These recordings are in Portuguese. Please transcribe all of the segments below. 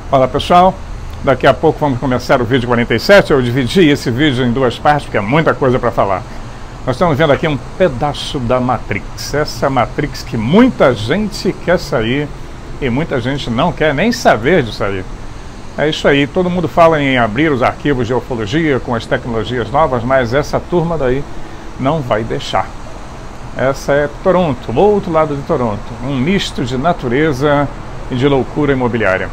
Fala pessoal, daqui a pouco vamos começar o vídeo 47. Eu dividi esse vídeo em duas partes porque é muita coisa para falar. Nós estamos vendo aqui um pedaço da Matrix, essa Matrix que muita gente quer sair e muita gente não quer nem saber de sair. É isso aí, todo mundo fala em abrir os arquivos de ufologia com as tecnologias novas, mas essa turma daí não vai deixar. Essa é Toronto, o outro lado de Toronto, um misto de natureza e de loucura imobiliária.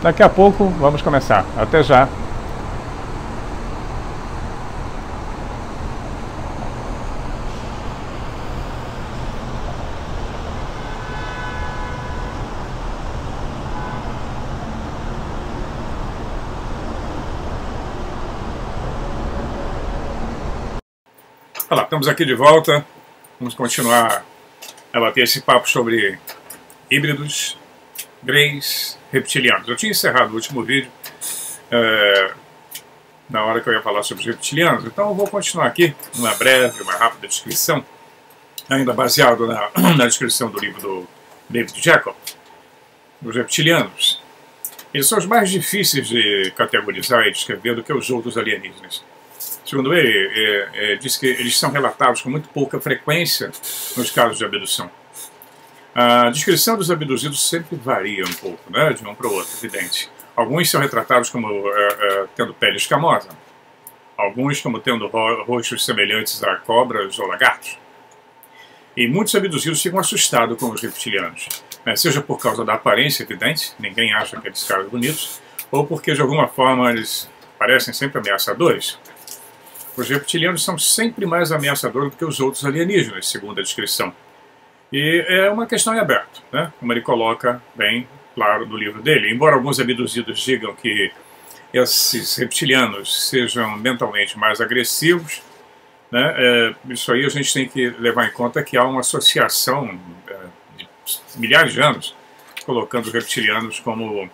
Daqui a pouco vamos começar. Até já! Olá, estamos aqui de volta. Vamos continuar a bater esse papo sobre híbridos, greys, reptilianos. Eu tinha encerrado o último vídeo na hora que eu ia falar sobre os reptilianos, então eu vou continuar aqui, uma breve, uma rápida descrição, ainda baseado na descrição do livro do David Jacob, dos reptilianos. Eles são os mais difíceis de categorizar e descrever do que os outros alienígenas. Segundo ele, diz que eles são relatados com muito pouca frequência nos casos de abdução. A descrição dos abduzidos sempre varia um pouco, né, de um para o outro, evidente. Alguns são retratados como tendo pele escamosa, alguns como tendo rostos semelhantes a cobras ou lagartos. E muitos abduzidos ficam assustados com os reptilianos, né, seja por causa da aparência evidente, ninguém acha aqueles caras bonitos, ou porque de alguma forma eles parecem sempre ameaçadores. Os reptilianos são sempre mais ameaçadores do que os outros alienígenas, segundo a descrição. E é uma questão em aberto, né? Como ele coloca bem claro no livro dele. Embora alguns abduzidos digam que esses reptilianos sejam mentalmente mais agressivos, né? Isso aí a gente tem que levar em conta que há uma associação de milhares de anos colocando os reptilianos como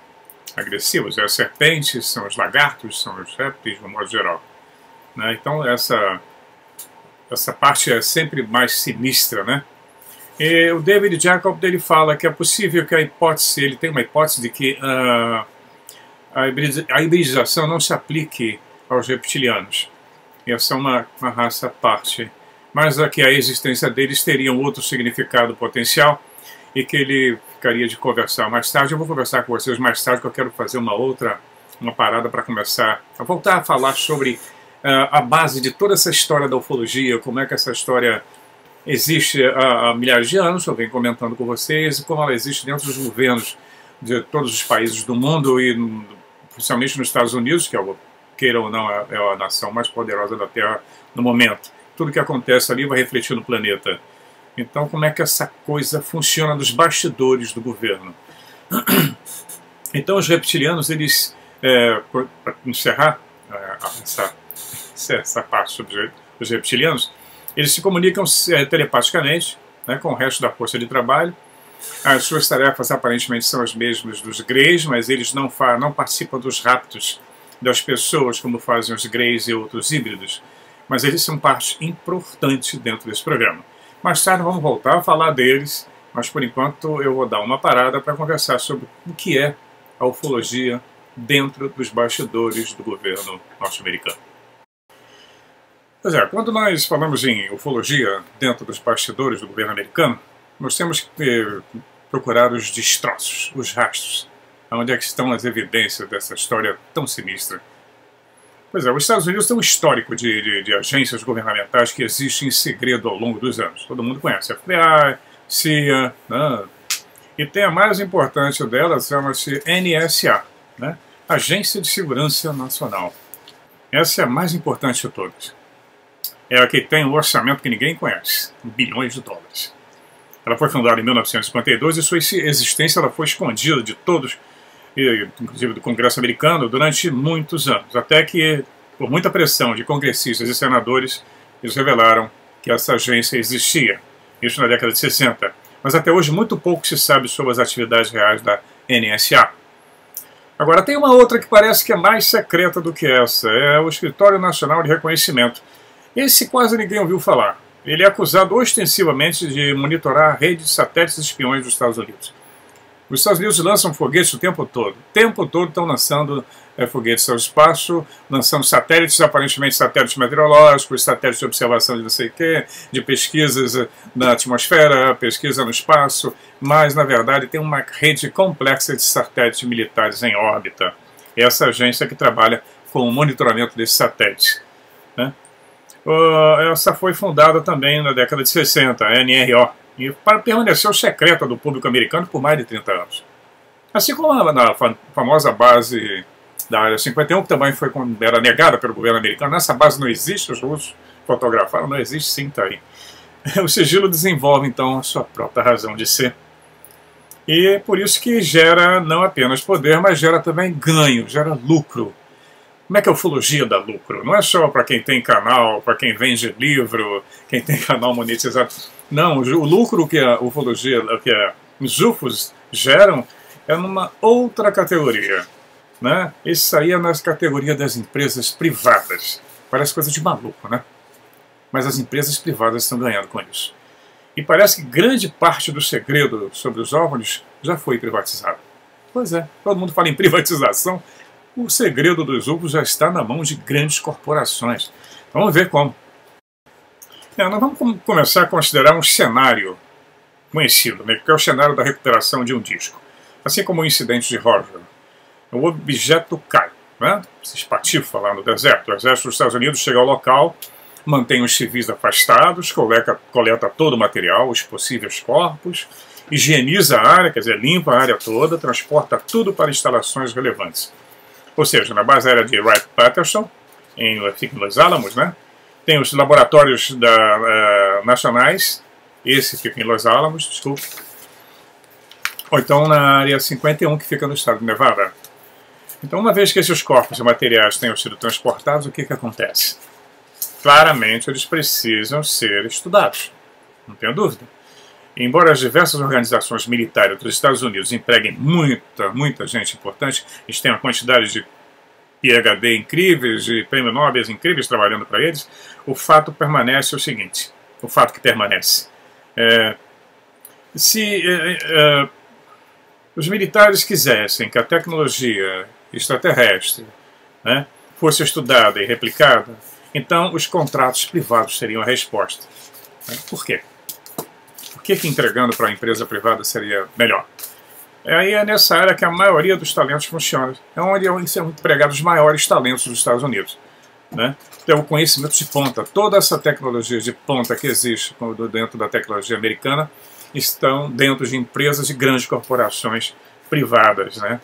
agressivos. As serpentes, são os lagartos, são os répteis, de um modo geral. Então essa parte é sempre mais sinistra, né? E o David Jacob ele fala que é possível que ele tem uma hipótese de que a hibridização não se aplique aos reptilianos. Essa é uma raça à parte, mas que a existência deles teria um outro significado potencial e que ele ficaria de conversar mais tarde. Eu vou conversar com vocês mais tarde, que eu quero fazer uma parada para começar a voltar a falar sobre a base de toda essa história da ufologia, como é que essa história existe há milhares de anos, eu venho comentando com vocês, e como ela existe dentro dos governos de todos os países do mundo, e principalmente nos Estados Unidos, que, queira ou não, é a nação mais poderosa da Terra no momento. Tudo que acontece ali vai refletir no planeta. Então, como é que essa coisa funciona nos bastidores do governo? Então, os reptilianos, eles, para encerrar essa parte sobre os reptilianos, eles se comunicam telepaticamente, né, com o resto da força de trabalho. As suas tarefas aparentemente são as mesmas dos greys, mas eles não participam dos raptos das pessoas como fazem os greys e outros híbridos. Mas eles são parte importante dentro desse programa. Mais tarde vamos voltar a falar deles, mas por enquanto eu vou dar uma parada para conversar sobre o que é a ufologia dentro dos bastidores do governo norte-americano. Pois é, quando nós falamos em ufologia dentro dos bastidores do governo americano, nós temos que procurar os destroços, os rastros, onde é que estão as evidências dessa história tão sinistra. Pois é, os Estados Unidos têm um histórico de agências governamentais que existem em segredo ao longo dos anos. Todo mundo conhece a FBI, CIA, né? E tem a mais importante delas, chama-se NSA, né? Agência de Segurança Nacional. Essa é a mais importante de todas. É a que tem um orçamento que ninguém conhece, bilhões de dólares. Ela foi fundada em 1952 e sua existência ela foi escondida de todos, inclusive do Congresso americano, durante muitos anos. Até que, por muita pressão de congressistas e senadores, eles revelaram que essa agência existia. Isso na década de 60. Mas até hoje muito pouco se sabe sobre as atividades reais da NSA. Agora tem uma outra que parece que é mais secreta do que essa. É o Escritório Nacional de Reconhecimento. Esse quase ninguém ouviu falar. Ele é acusado ostensivamente de monitorar a rede de satélites espiões dos Estados Unidos. Os Estados Unidos lançam foguetes o tempo todo estão lançando foguetes ao espaço, lançando satélites, aparentemente satélites meteorológicos, satélites de observação de não sei o quê, de pesquisas na atmosfera, pesquisa no espaço, mas na verdade tem uma rede complexa de satélites militares em órbita. Essa agência que trabalha com o monitoramento desses satélites, né? Essa foi fundada também na década de 60, a NRO, e permaneceu secreta do público americano por mais de 30 anos. Assim como na famosa base da Área 51, que também era negada pelo governo americano. Nessa base não existe, os russos fotografaram, não existe, sim, está aí. O sigilo desenvolve, então, a sua própria razão de ser. E é por isso que gera não apenas poder, mas gera também ganho, gera lucro. Como é que a ufologia dá lucro? Não é só para quem tem canal, para quem vende livro, quem tem canal monetizado. Não, o lucro que a ufologia, que os UFOs geram, é numa outra categoria, né? Isso aí é na categoria das empresas privadas. Parece coisa de maluco, né? Mas as empresas privadas estão ganhando com isso. E parece que grande parte do segredo sobre os OVNIs já foi privatizado. Pois é, todo mundo fala em privatização. O segredo dos UFOs já está na mão de grandes corporações. Vamos ver como. Nós vamos começar a considerar um cenário conhecido, né, que é o cenário da recuperação de um disco. Assim como o incidente de Roswell. O objeto cai, né, se espatifa lá no deserto. O exército dos Estados Unidos chega ao local, mantém os civis afastados, coleta todo o material, os possíveis corpos, higieniza a área, quer dizer, limpa a área toda, transporta tudo para instalações relevantes. Ou seja, na base aérea de Wright-Patterson, em Los Alamos, né? Tem os laboratórios nacionais, esse fica em Los Alamos, desculpe. Ou então na área 51, que fica no estado de Nevada. Então, uma vez que esses corpos e materiais tenham sido transportados, o que acontece? Claramente, eles precisam ser estudados, não tenho dúvida. Embora as diversas organizações militares dos Estados Unidos empreguem muita gente importante, eles têm uma quantidade de PhD incríveis, de prêmio Nobel incríveis trabalhando para eles, o fato permanece o seguinte, o fato que permanece. Se os militares quisessem que a tecnologia extraterrestre, né, fosse estudada e replicada, então os contratos privados seriam a resposta. Por quê? Por que entregando para a empresa privada seria melhor? Aí é nessa área que a maioria dos talentos funciona. É onde são empregados os maiores talentos dos Estados Unidos, né? Tem o conhecimento de ponta. Toda essa tecnologia de ponta que existe dentro da tecnologia americana estão dentro de empresas e grandes corporações privadas, né?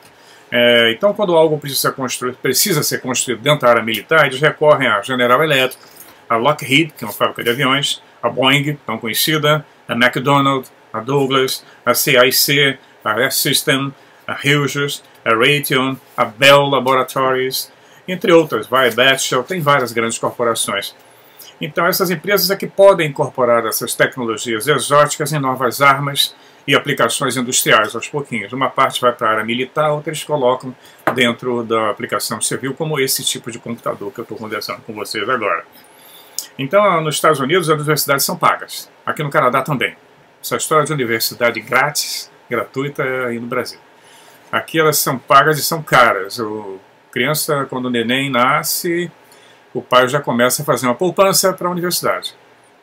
Então, quando algo precisa ser construído dentro da área militar, eles recorrem à General Electric, a Lockheed, que é uma fábrica de aviões, a Boeing, tão conhecida, a McDonnell, a Douglas, a CIC, a S-System, a Hughes, a Raytheon, a Bell Laboratories, entre outras, Bechtel, tem várias grandes corporações. Então essas empresas é que podem incorporar essas tecnologias exóticas em novas armas e aplicações industriais aos pouquinhos. Uma parte vai para a área militar, outra eles colocam dentro da aplicação civil, como esse tipo de computador que eu estou conversando com vocês agora. Então, nos Estados Unidos, as universidades são pagas. Aqui no Canadá também. Essa história de universidade grátis, gratuita, é aí no Brasil. Aqui elas são pagas e são caras. Criança, quando o neném nasce, o pai já começa a fazer uma poupança para a universidade.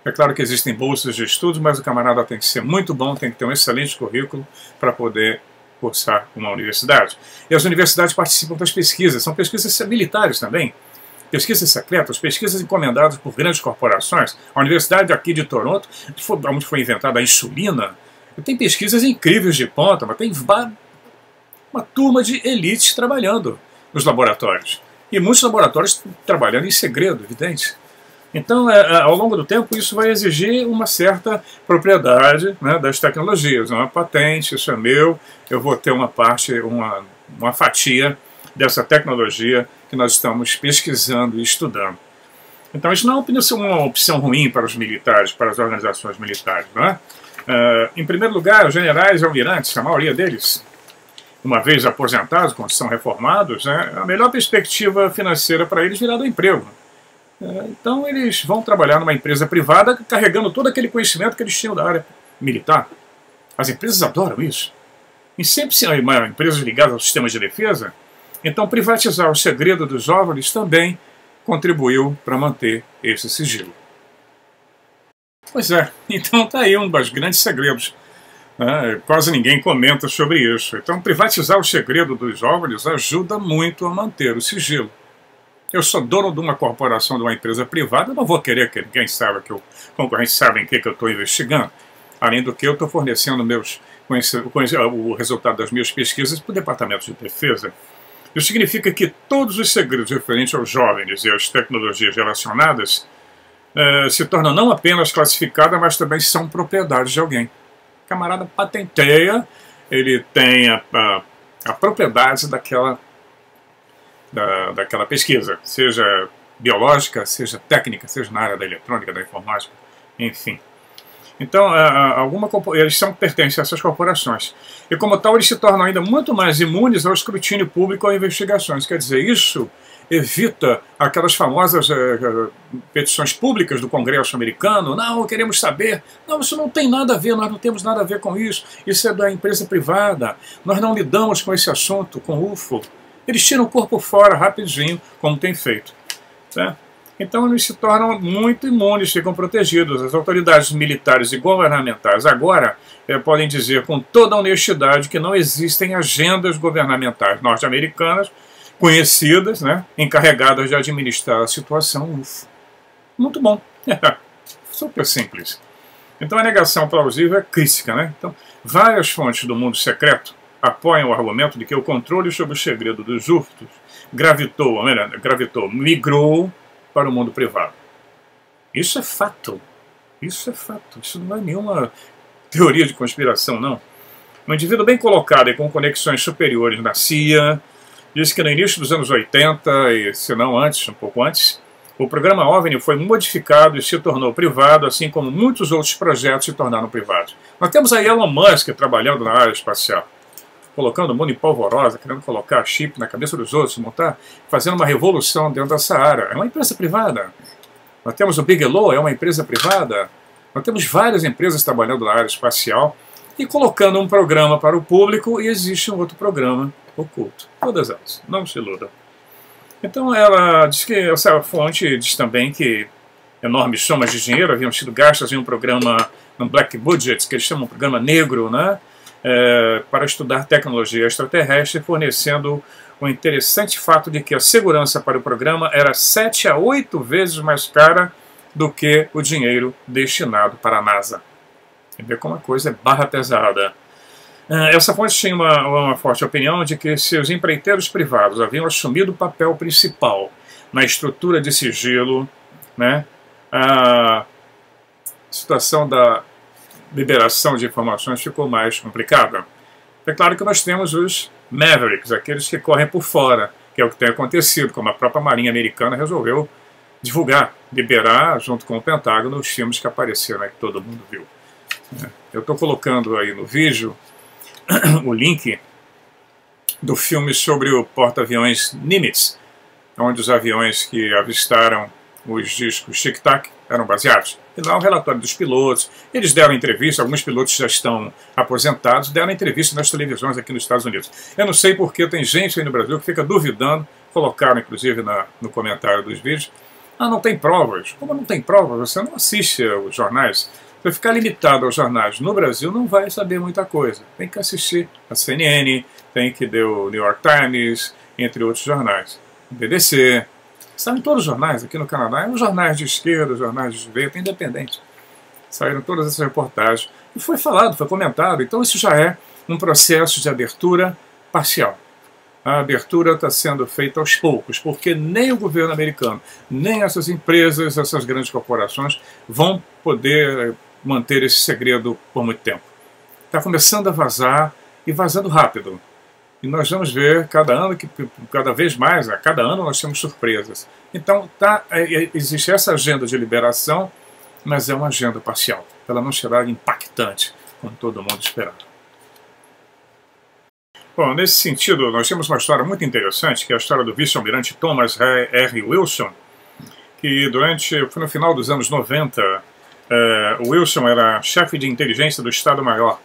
É claro que existem bolsas de estudos, mas o camarada tem que ser muito bom, tem que ter um excelente currículo para poder cursar uma universidade. E as universidades participam das pesquisas, são pesquisas militares também. Pesquisas secretas, pesquisas encomendadas por grandes corporações. A Universidade aqui de Toronto, onde foi inventada a insulina, tem pesquisas incríveis de ponta, mas tem uma turma de elite trabalhando nos laboratórios. E muitos laboratórios trabalhando em segredo, evidente. Então, ao longo do tempo, isso vai exigir uma certa propriedade, né, das tecnologias. Uma patente, isso é meu, eu vou ter uma parte, uma fatia dessa tecnologia que nós estamos pesquisando e estudando. Então isso não é uma opção ruim para os militares, para as organizações militares, não é? Em primeiro lugar, os generais e almirantes, a maioria deles, uma vez aposentados, quando são reformados, né, a melhor perspectiva financeira para eles virá do emprego. Então eles vão trabalhar numa empresa privada carregando todo aquele conhecimento que eles tinham da área militar. As empresas adoram isso. em sempre empresas ligadas ao sistema de defesa. Então, privatizar o segredo dos OVNIs também contribuiu para manter esse sigilo. Pois é, então está aí um dos grandes segredos. Quase ninguém comenta sobre isso. Então, privatizar o segredo dos OVNIs ajuda muito a manter o sigilo. Eu sou dono de uma corporação, de uma empresa privada, eu não vou querer que ninguém saiba que o concorrente sabe em que eu estou investigando. Além do que, eu estou fornecendo o resultado das minhas pesquisas para o Departamento de Defesa. Isso significa que todos os segredos referentes aos jovens e às tecnologias relacionadas se tornam não apenas classificadas, mas também são propriedades de alguém. O camarada patenteia, ele tem a propriedade daquela pesquisa, seja biológica, seja técnica, seja na área da eletrônica, da informática, enfim. Então, eles pertencem a essas corporações. E como tal, eles se tornam ainda muito mais imunes ao escrutínio público ou a investigações. Quer dizer, isso evita aquelas famosas petições públicas do Congresso americano. Não, queremos saber. Não, isso não tem nada a ver, nós não temos nada a ver com isso. Isso é da empresa privada. Nós não lidamos com esse assunto, com UFO. Eles tiram o corpo fora rapidinho, como tem feito. Tá? Então eles se tornam muito imunes, ficam protegidos. As autoridades militares e governamentais agora podem dizer com toda honestidade que não existem agendas governamentais norte-americanas conhecidas, né, encarregadas de administrar a situação UFO. Muito bom. Super simples. Então a negação plausível é crítica. Né? Então, várias fontes do mundo secreto apoiam o argumento de que o controle sobre o segredo dos UFOs migrou para o mundo privado. Isso é fato. Isso é fato. Isso não é nenhuma teoria de conspiração, não. Um indivíduo bem colocado e com conexões superiores na CIA disse que no início dos anos 80, e se não antes, um pouco antes, o programa OVNI foi modificado e se tornou privado, assim como muitos outros projetos se tornaram privados. Nós temos aí Elon Musk trabalhando na área espacial, colocando o mundo em polvorosa, querendo colocar chip na cabeça dos outros, fazendo uma revolução dentro dessa área. É uma empresa privada. Nós temos o Bigelow, é uma empresa privada. Nós temos várias empresas trabalhando na área espacial e colocando um programa para o público, e existe um outro programa oculto. Todas elas, não se iludam. Então ela diz que essa fonte diz também que enormes somas de dinheiro haviam sido gastas em um programa, um black budget, que eles chamam de programa negro, né? Para estudar tecnologia extraterrestre, fornecendo o interessante fato de que a segurança para o programa era 7 a 8 vezes mais cara do que o dinheiro destinado para a NASA. Você vê como a coisa é barra pesada. Essa fonte tinha uma forte opinião de que se os empreiteiros privados haviam assumido o papel principal na estrutura de sigilo, né, a situação da liberação de informações ficou mais complicada. É claro que nós temos os Mavericks, aqueles que correm por fora, que é o que tem acontecido, como a própria Marinha Americana resolveu divulgar, liberar, junto com o Pentágono, os filmes que apareceram, que todo mundo viu. Eu estou colocando aí no vídeo o link do filme sobre o porta-aviões Nimitz, onde os aviões que avistaram os discos Tic Tac eram baseados. E lá o relatório dos pilotos, eles deram entrevista, alguns pilotos já estão aposentados, deram entrevista nas televisões aqui nos Estados Unidos. Eu não sei porque tem gente aí no Brasil que fica duvidando, colocaram inclusive no comentário dos vídeos, não tem provas. Como não tem provas? Você não assiste aos jornais. Se ficar limitado aos jornais no Brasil, não vai saber muita coisa. Tem que assistir a CNN, tem que ler o New York Times, entre outros jornais. O BBC. Saem todos os jornais aqui no Canadá, os jornais de esquerda, os jornais de direita, independente. Saíram todas essas reportagens. E foi falado, foi comentado. Então isso já é um processo de abertura parcial. A abertura está sendo feita aos poucos, porque nem o governo americano, nem essas empresas, essas grandes corporações vão poder manter esse segredo por muito tempo. Está começando a vazar e vazando rápido. E nós vamos ver cada vez mais, a cada ano nós temos surpresas. Então existe essa agenda de liberação, mas é uma agenda parcial. Ela não será impactante, como todo mundo esperava. Bom, nesse sentido, nós temos uma história muito interessante, que é a história do vice-almirante Thomas R. Wilson, que foi no final dos anos 90, o Wilson era chefe de inteligência do Estado-Maior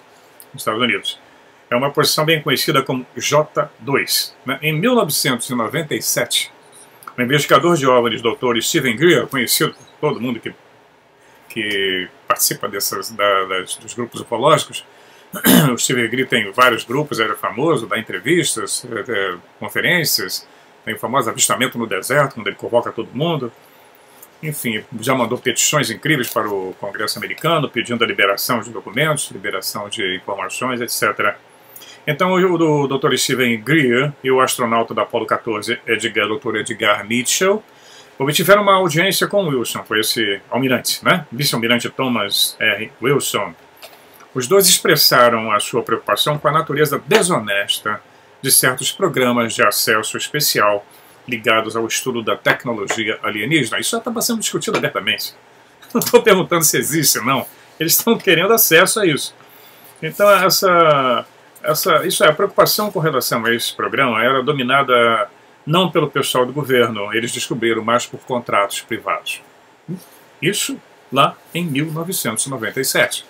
dos Estados Unidos. É uma posição bem conhecida como J2. Né? Em 1997, o investigador de OVNIs, Dr. Steven Greer, conhecido por todo mundo que participa dos grupos ufológicos, o Steven Greer tem vários grupos, era famoso, dá entrevistas, conferências, tem o famoso avistamento no deserto, onde ele convoca todo mundo. Enfim, já mandou petições incríveis para o Congresso americano, pedindo a liberação de documentos, liberação de informações, etc. Então, o Dr. Steven Greer e o astronauta da Apollo 14, Dr. Edgar Mitchell, obtiveram uma audiência com Wilson, foi esse almirante, né? Vice-almirante Thomas R. Wilson. Os dois expressaram a sua preocupação com a natureza desonesta de certos programas de acesso especial ligados ao estudo da tecnologia alienígena. Isso já está sendo discutido abertamente. Não estou perguntando se existe, não. Eles estão querendo acesso a isso. Então, a preocupação com relação a esse programa era dominada não pelo pessoal do governo, eles descobriram mais por contratos privados. Isso lá em 1997.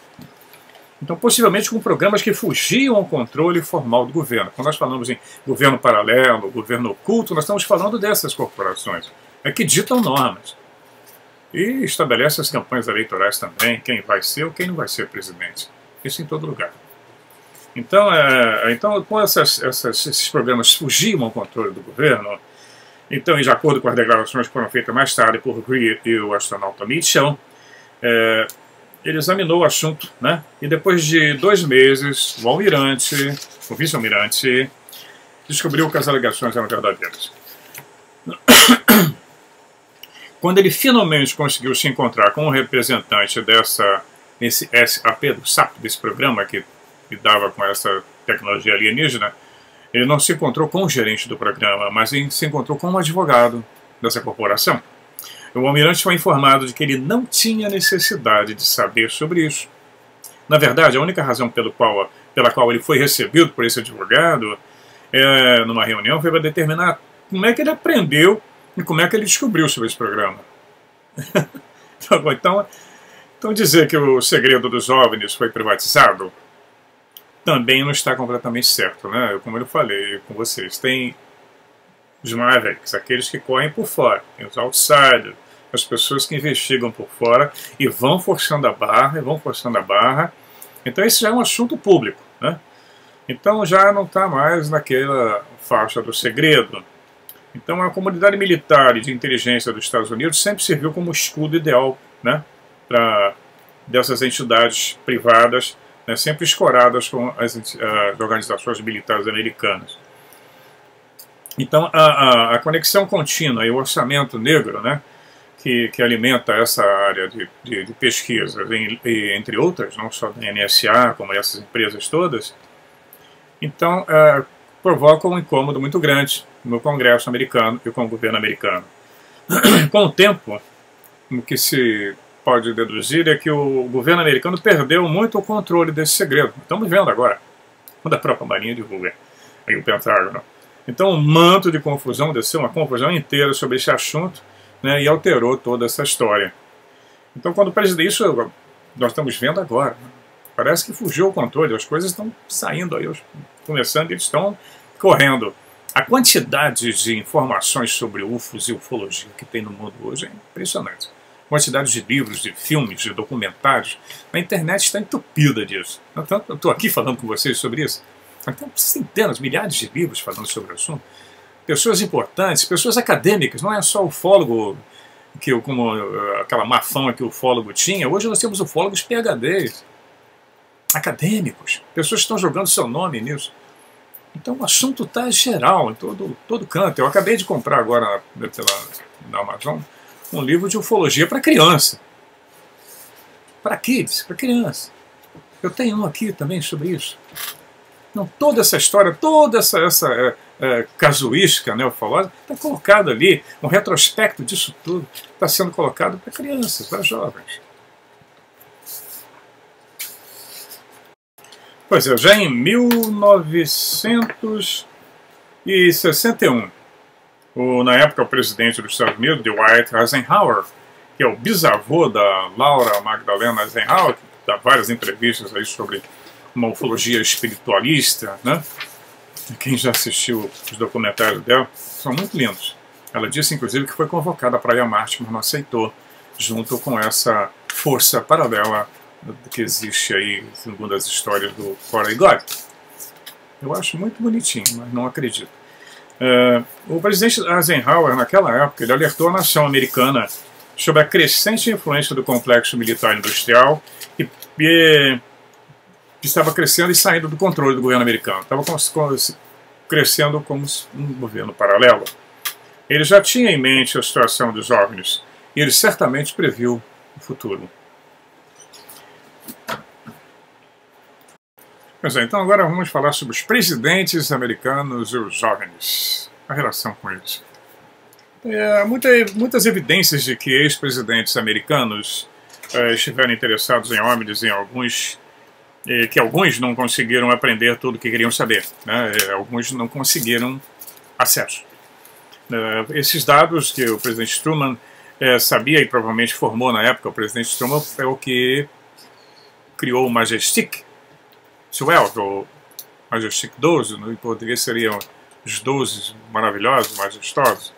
Então, possivelmente com programas que fugiam ao controle formal do governo. Quando nós falamos em governo paralelo, governo oculto, nós estamos falando dessas corporações, que ditam normas. E estabelecem as campanhas eleitorais também, quem vai ser ou quem não vai ser presidente. Isso em todo lugar. Então, como esses programas fugiam ao controle do governo, então, de acordo com as declarações que foram feitas mais tarde por Greer e o astronauta Mitchell, ele examinou o assunto, né? E depois de 2 meses, o vice-almirante, descobriu que as alegações eram verdadeiras. Quando ele finalmente conseguiu se encontrar com um representante desse SAP, do SAP, desse programa que lidava com essa tecnologia alienígena, ele não se encontrou com o gerente do programa, mas ele se encontrou com um advogado dessa corporação. O almirante foi informado de que ele não tinha necessidade de saber sobre isso. Na verdade, a única razão pela qual ele foi recebido por esse advogado numa reunião foi para determinar como é que ele aprendeu e como é que ele descobriu sobre esse programa. Então dizer que o segredo dos OVNIs foi privatizado também não está completamente certo, né? Como eu falei com vocês, tem os Mavericks, aqueles que correm por fora, tem os outsiders, as pessoas que investigam por fora e vão forçando a barra, Então esse já é um assunto público, né? Então já não está mais naquela faixa do segredo. Então a comunidade militar e de inteligência dos Estados Unidos sempre serviu como escudo ideal, né, dessas entidades privadas, né, sempre escoradas com as organizações militares americanas. Então a conexão contínua e o orçamento negro, né, que alimenta essa área de pesquisa, entre outras, não só da NSA, como essas empresas todas, então provoca um incômodo muito grande no Congresso americano e com o governo americano. Com o tempo, o que se pode deduzir é que o governo americano perdeu muito o controle desse segredo. Estamos vendo agora, quando a própria Marinha divulga, aí o Pentágono. Então um manto de confusão, desceu uma confusão inteira sobre esse assunto, né, e alterou toda essa história. Então quando o presidente, isso nós estamos vendo agora, né, parece que fugiu o controle, as coisas estão saindo aí, começando, eles estão correndo. A quantidade de informações sobre UFOs e ufologia que tem no mundo hoje é impressionante. A quantidade de livros, de filmes, de documentários, a internet está entupida disso. Então, eu estou aqui falando com vocês sobre isso. Então, centenas, milhares de livros falando sobre o assunto. Pessoas importantes, pessoas acadêmicas, não é só ufólogo, como aquela má fama que o ufólogo tinha. Hoje nós temos ufólogos PhDs, acadêmicos, pessoas que estão jogando seu nome nisso. Então o assunto está geral, em todo canto. Eu acabei de comprar agora na Amazon um livro de ufologia para criança. Para kids, para criança. Eu tenho um aqui também sobre isso. Então, toda essa história, toda essa casuística, né, ufológica, está colocado ali, um retrospecto disso tudo está sendo colocado para crianças, para jovens. Pois é, já em 1961, na época o presidente dos Estados Unidos, Dwight Eisenhower, que é o bisavô da Laura Magdalena Eisenhower, que dá várias entrevistas aí sobre uma ufologia espiritualista, né? Quem já assistiu os documentários dela, são muito lindos. Ela disse, inclusive, que foi convocada para ir a Marte, mas não aceitou, junto com essa força paralela que existe aí, segundo as histórias do Corey God. Eu acho muito bonitinho, mas não acredito. O presidente Eisenhower, naquela época, ele alertou a nação americana sobre a crescente influência do complexo militar industrial que estava crescendo e saindo do controle do governo americano. Estava crescendo como um governo paralelo. Ele já tinha em mente a situação dos OVNIs e ele certamente previu o futuro. Pois é, então agora vamos falar sobre os presidentes americanos e os OVNIs, a relação com eles. Muitas evidências de que ex-presidentes americanos estiveram interessados em OVNIs, que alguns não conseguiram aprender tudo o que queriam saber, né? Alguns não conseguiram acesso. Esses dados que o presidente Truman sabia e provavelmente formou na época, o presidente Truman é o que criou o Majestic 12, ou Majestic 12, no português seriam os 12 maravilhosos, majestosos.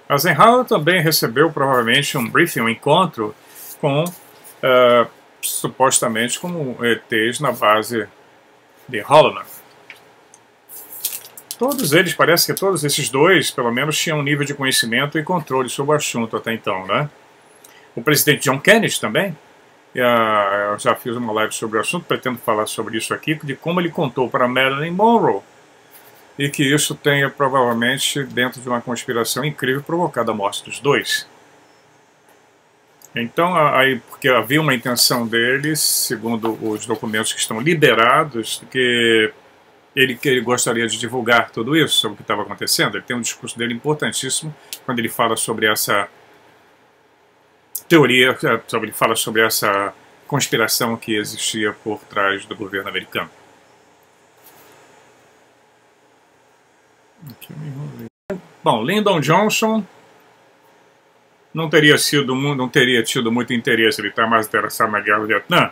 Eisenhower também recebeu provavelmente um briefing, um encontro com, supostamente, com ETs na base de Holloman. Todos eles, parece que todos esses dois, pelo menos, tinham um nível de conhecimento e controle sobre o assunto até então, né? O presidente John Kennedy também, eu já fiz uma live sobre o assunto, pretendo falar sobre isso aqui, de como ele contou para Marilyn Monroe, e que isso tenha provavelmente, dentro de uma conspiração incrível, provocado a morte dos dois. Então, aí, porque havia uma intenção deles, segundo os documentos que estão liberados, que ele gostaria de divulgar tudo isso, sobre o que estava acontecendo. Ele tem um discurso dele importantíssimo, quando ele fala sobre essa teoria, ele fala sobre essa conspiração que existia por trás do governo americano. Bom, Lyndon Johnson não teria tido muito interesse, ele está mais interessado na guerra do Vietnã.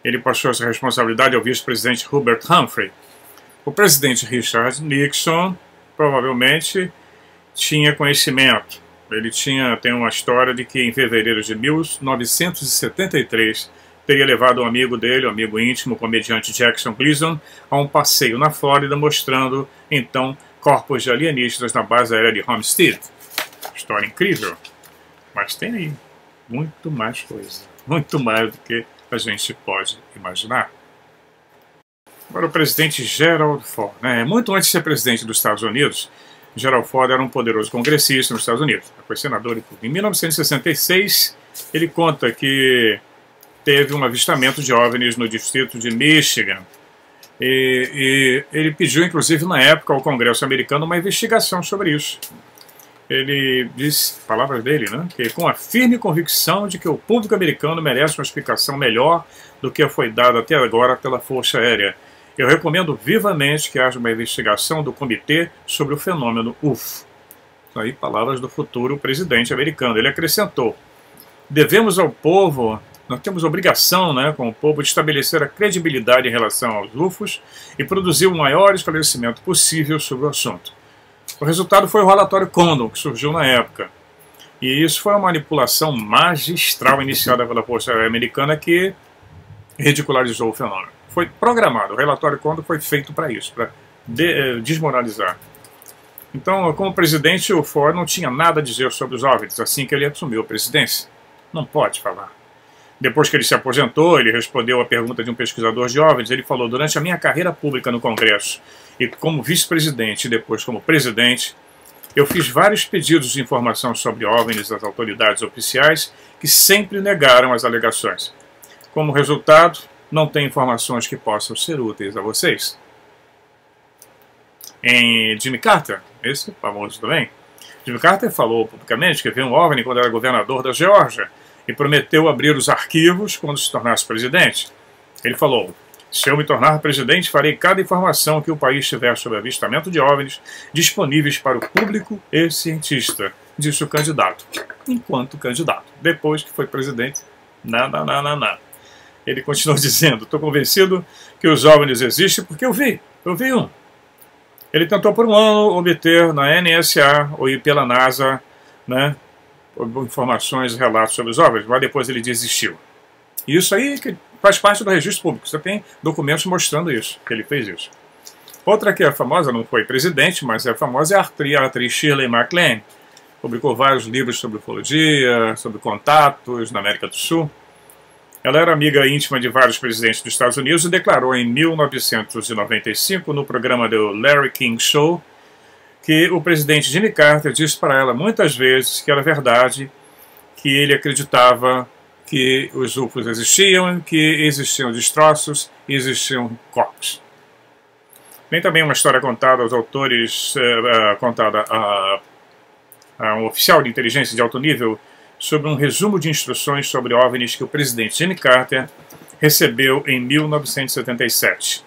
Ele passou essa responsabilidade ao vice-presidente Hubert Humphrey. O presidente Richard Nixon provavelmente tinha conhecimento. Ele tem uma história de que em fevereiro de 1973 teria levado um amigo dele, um amigo íntimo, o comediante Jackson Gleason, a um passeio na Flórida, mostrando então corpos de alienígenas na base aérea de Homestead. História incrível. Mas tem aí muito mais coisa. Muito mais do que a gente pode imaginar. Agora o presidente Gerald Ford. Muito antes de ser presidente dos Estados Unidos, Gerald Ford era um poderoso congressista nos Estados Unidos. Foi senador e tudo. Em 1966, ele conta que teve um avistamento de OVNIs no distrito de Michigan. E ele pediu, inclusive, na época, ao Congresso americano uma investigação sobre isso. Ele disse, palavras dele, né, que com a firme convicção de que o público americano merece uma explicação melhor do que foi dada até agora pela Força Aérea. Eu recomendo vivamente que haja uma investigação do comitê sobre o fenômeno UFO. Aí, palavras do futuro presidente americano. Ele acrescentou, devemos ao povo, nós temos obrigação, com o povo, de estabelecer a credibilidade em relação aos UFOs e produzir o maior esclarecimento possível sobre o assunto. O resultado foi o relatório Condon, que surgiu na época. E isso foi uma manipulação magistral iniciada pela Força Aérea Americana que ridicularizou o fenômeno. Foi programado, o relatório Condon foi feito para isso, para desmoralizar. Então, como presidente, o Ford não tinha nada a dizer sobre os OVNIs assim que ele assumiu a presidência. Não pode falar. Depois que ele se aposentou, ele respondeu à pergunta de um pesquisador de OVNIs. Ele falou, durante a minha carreira pública no Congresso, e como vice-presidente e depois como presidente, eu fiz vários pedidos de informação sobre OVNIs às autoridades oficiais que sempre negaram as alegações. Como resultado, não tem informações que possam ser úteis a vocês. Em Jimmy Carter, esse famoso também, Jimmy Carter falou publicamente que viu um OVNI quando era governador da Geórgia e prometeu abrir os arquivos quando se tornasse presidente. Ele falou, se eu me tornar presidente, farei cada informação que o país tiver sobre avistamento de OVNIs disponíveis para o público e cientista, disse o candidato, enquanto candidato. Depois que foi presidente, nada. ele continuou dizendo: estou convencido que os OVNIs existem porque eu vi um. Ele tentou por um ano obter na NSA ou ir pela NASA, né, informações e relatos sobre os OVNIs, mas depois ele desistiu. E isso aí que faz parte do registro público, você tem documentos mostrando isso, que ele fez isso. Outra que é famosa, não foi presidente, mas é famosa, é a atriz Shirley MacLaine. Publicou vários livros sobre ufologia, sobre contatos na América do Sul. Ela era amiga íntima de vários presidentes dos Estados Unidos e declarou em 1995, no programa do Larry King Show, que o presidente Jimmy Carter disse para ela muitas vezes que era verdade, que ele acreditava que os UFOs existiam, que existiam destroços e existiam corpos. Tem também uma história contada aos autores, contada a um oficial de inteligência de alto nível, sobre um resumo de instruções sobre OVNIs que o presidente Jimmy Carter recebeu em 1977.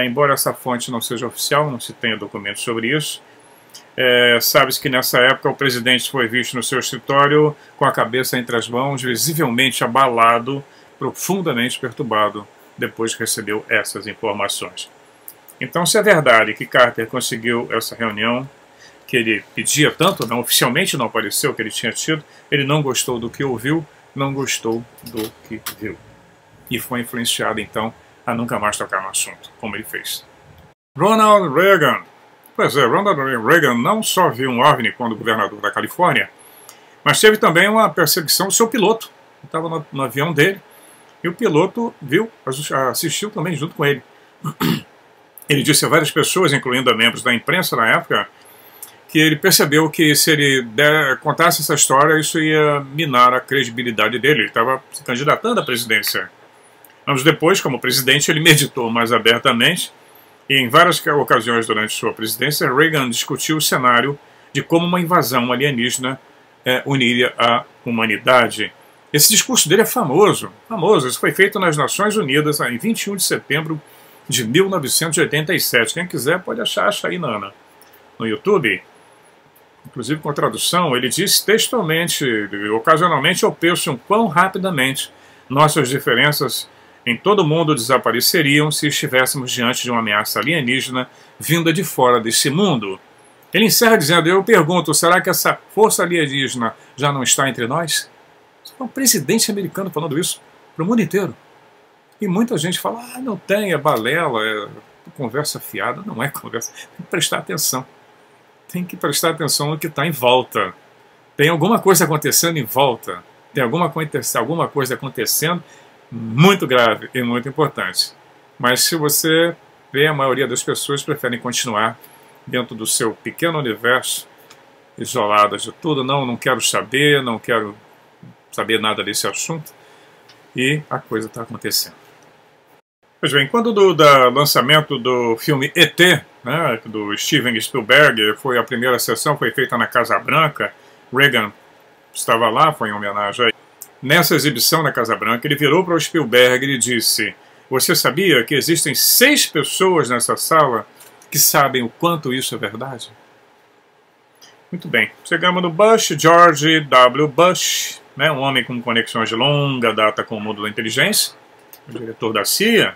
Embora essa fonte não seja oficial, não se tenha documentos sobre isso, sabe-se que nessa época o presidente foi visto no seu escritório com a cabeça entre as mãos, visivelmente abalado, profundamente perturbado, depois que recebeu essas informações. Então, se é verdade que Carter conseguiu essa reunião, que ele pedia tanto, não, oficialmente não apareceu que ele tinha tido, ele não gostou do que ouviu, não gostou do que viu. E foi influenciado, então, a nunca mais tocar no assunto, como ele fez. Ronald Reagan. Pois é, Ronald Reagan não só viu um OVNI quando governador da Califórnia, mas teve também uma perseguição do seu piloto. Ele estava no avião dele, e o piloto viu, assistiu também junto com ele. Ele disse a várias pessoas, incluindo a membros da imprensa na época, que ele percebeu que se ele contasse essa história, isso ia minar a credibilidade dele. Ele estava se candidatando à presidência. Anos depois, como presidente, ele meditou mais abertamente e em várias ocasiões durante sua presidência, Reagan discutiu o cenário de como uma invasão alienígena uniria a humanidade. Esse discurso dele é famoso. Isso foi feito nas Nações Unidas em 21 de setembro de 1987. Quem quiser pode achar aí no YouTube. Inclusive com a tradução, ele diz textualmente: ocasionalmente eu penso em quão rapidamente nossas diferenças em todo o mundo desapareceriam se estivéssemos diante de uma ameaça alienígena vinda de fora desse mundo. Ele encerra dizendo: eu pergunto, será que essa força alienígena já não está entre nós? É um presidente americano falando isso para o mundo inteiro. E muita gente fala: não tem, é balela, é conversa fiada. Não é conversa, tem que prestar atenção. Tem que prestar atenção no que está em volta. Tem alguma coisa acontecendo em volta. Tem alguma coisa acontecendo muito grave e muito importante. Mas se você vê, a maioria das pessoas preferem continuar dentro do seu pequeno universo, isoladas de tudo. Não quero saber, não quero saber nada desse assunto. E a coisa está acontecendo. Pois bem, quando do lançamento do filme E.T., né, do Steven Spielberg, a primeira sessão foi feita na Casa Branca, Reagan estava lá, foi em homenagem. Nessa exibição na Casa Branca, ele virou para o Spielberg e disse: você sabia que existem 6 pessoas nessa sala que sabem o quanto isso é verdade? Muito bem, chegamos no Bush, George W. Bush, né, um homem com conexões de longa data com o mundo da inteligência, o diretor da CIA.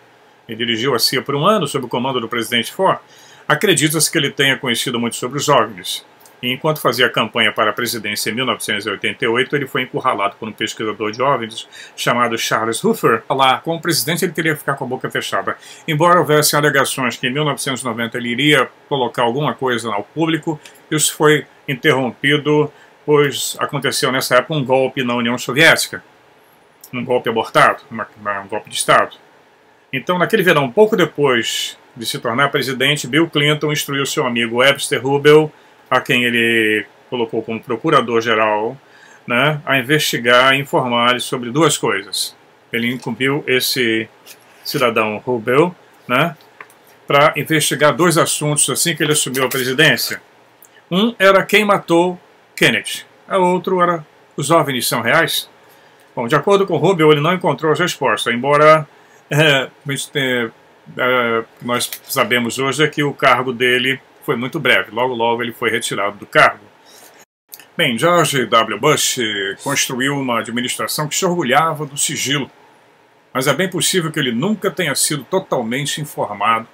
Ele dirigiu a CIA por um ano sob o comando do presidente Ford. Acredita-se que ele tenha conhecido muito sobre os OVNIs. E enquanto fazia campanha para a presidência em 1988, ele foi encurralado por um pesquisador de OVNIs chamado Charles Hoover. Lá, como presidente, ele teria que ficar com a boca fechada. Embora houvesse alegações que em 1990 ele iria colocar alguma coisa ao público, isso foi interrompido, pois aconteceu nessa época um golpe na União Soviética. Um golpe abortado, um golpe de Estado. Então, naquele verão, um pouco depois de se tornar presidente, Bill Clinton instruiu seu amigo Webster Hubbell, a quem ele colocou como procurador-geral, né, a investigar e informar sobre 2 coisas. Ele incumbiu esse cidadão Hubbell, né, para investigar 2 assuntos assim que ele assumiu a presidência. Um era quem matou Kennedy. O outro era: os OVNIs são reais? Bom, de acordo com Hubbell, ele não encontrou as respostas, embora nós sabemos hoje que o cargo dele foi muito breve. Logo ele foi retirado do cargo. Bem, George W. Bush construiu uma administração que se orgulhava do sigilo. mas é bem possível que ele nunca tenha sido totalmente informado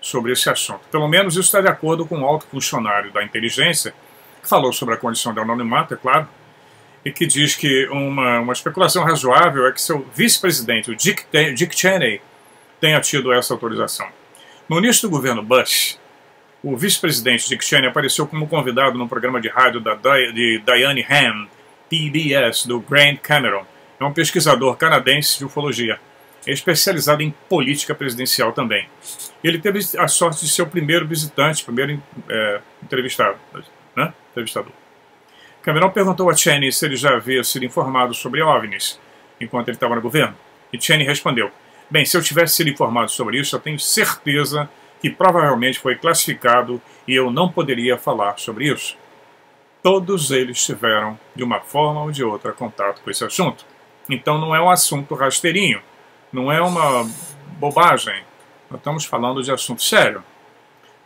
sobre esse assunto. Pelo menos isso está de acordo com um alto funcionário da inteligência, que falou sobre a condição de anonimato, é claro, e que diz que uma especulação razoável é que seu vice-presidente, o Dick Cheney, tenha tido essa autorização. No início do governo Bush, o vice-presidente Dick Cheney apareceu como convidado no programa de rádio de Diane Ham, PBS, do Grant Cameron. É um pesquisador canadense de ufologia, especializado em política presidencial também. Ele teve a sorte de ser o primeiro visitante, primeiro entrevistador. Cameron perguntou a Cheney se ele já havia sido informado sobre OVNIs enquanto ele estava no governo. E Cheney respondeu: bem, se eu tivesse sido informado sobre isso, eu tenho certeza que provavelmente foi classificado e eu não poderia falar sobre isso. Todos eles tiveram, de uma forma ou de outra, contato com esse assunto. Então não é um assunto rasteirinho, não é uma bobagem. Nós estamos falando de assunto sério.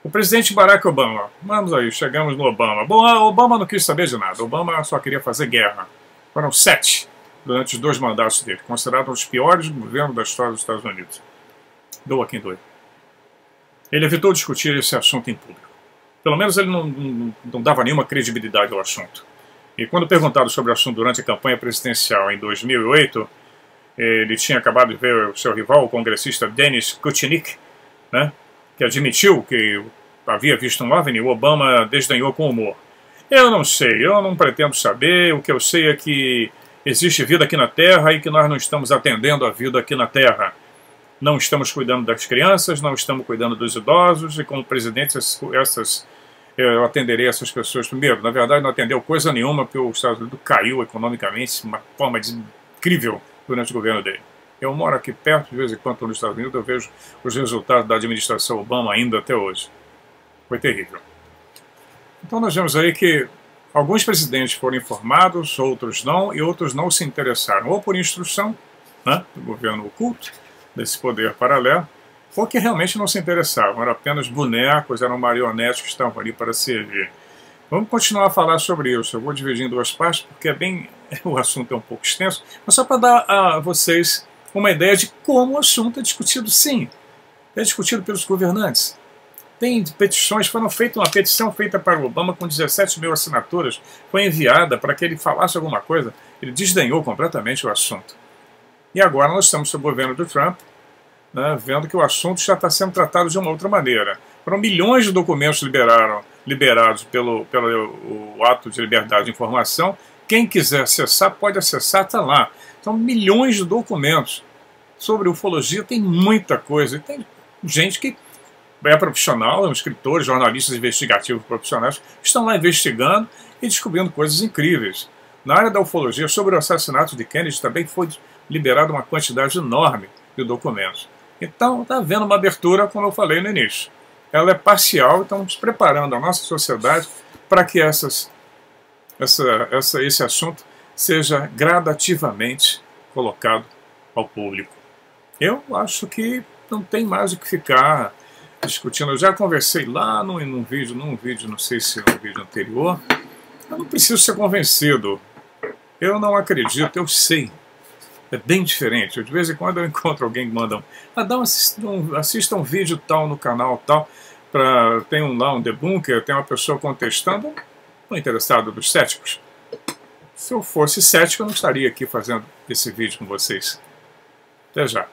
O presidente Barack Obama, vamos aí, chegamos no Obama. Bom, Obama não quis saber de nada, Obama só queria fazer guerra. Foram 7 durante os 2 mandatos dele, considerado um dos piores governos da história dos Estados Unidos. Doa quem doer. Ele evitou discutir esse assunto em público. Pelo menos ele não dava nenhuma credibilidade ao assunto. E quando perguntado sobre o assunto durante a campanha presidencial em 2008, ele tinha acabado de ver o seu rival, o congressista Dennis Kucinich, né, que admitiu que havia visto um OVNI. O Obama desdenhou com humor. Eu não sei, eu não pretendo saber, o que eu sei é que existe vida aqui na Terra e que nós não estamos atendendo a vida aqui na Terra. Não estamos cuidando das crianças, não estamos cuidando dos idosos, e como presidente eu atenderei essas pessoas primeiro. Na verdade, não atendeu coisa nenhuma, porque os Estados Unidos caiu economicamente de uma forma incrível durante o governo dele. Eu moro aqui perto, de vez em quando nos Estados Unidos, eu vejo os resultados da administração Obama ainda até hoje. Foi terrível. Então nós vemos aí que alguns presidentes foram informados, outros não, e outros não se interessaram, ou por instrução, né, do governo oculto, desse poder paralelo, ou que realmente não se interessavam, eram apenas bonecos, eram marionetes que estavam ali para servir. Vamos continuar a falar sobre isso. Eu vou dividir em 2 partes, porque o assunto é um pouco extenso, mas só para dar a vocês uma ideia de como o assunto é discutido, sim. É discutido pelos governantes. Tem petições, foram feitas, uma petição feita para o Obama com 17 mil assinaturas, foi enviada para que ele falasse alguma coisa, ele desdenhou completamente o assunto. E agora nós estamos sob o governo do Trump, né, vendo que o assunto já está sendo tratado de uma outra maneira. Foram milhões de documentos liberados pelo ato de liberdade de informação. Quem quiser acessar, pode acessar, está lá. São milhões de documentos. Sobre ufologia tem muita coisa. E tem gente que é profissional, escritores, jornalistas investigativos profissionais, que estão lá investigando e descobrindo coisas incríveis. Na área da ufologia, sobre o assassinato de Kennedy, também foi liberada uma quantidade enorme de documentos. Então, está havendo uma abertura, como eu falei no início. Ela é parcial, estamos preparando a nossa sociedade para que esse assunto seja gradativamente colocado ao público. Eu acho que não tem mais o que ficar discutindo. Eu já conversei lá num vídeo, não sei se no vídeo anterior. Eu não preciso ser convencido. Eu não acredito, eu sei. É bem diferente. De vez em quando eu encontro alguém que manda assista um vídeo tal no canal tal. Tem lá um debunker, tem uma pessoa contestando. Estou interessado dos céticos. Se eu fosse cético, eu não estaria aqui fazendo esse vídeo com vocês. Até já.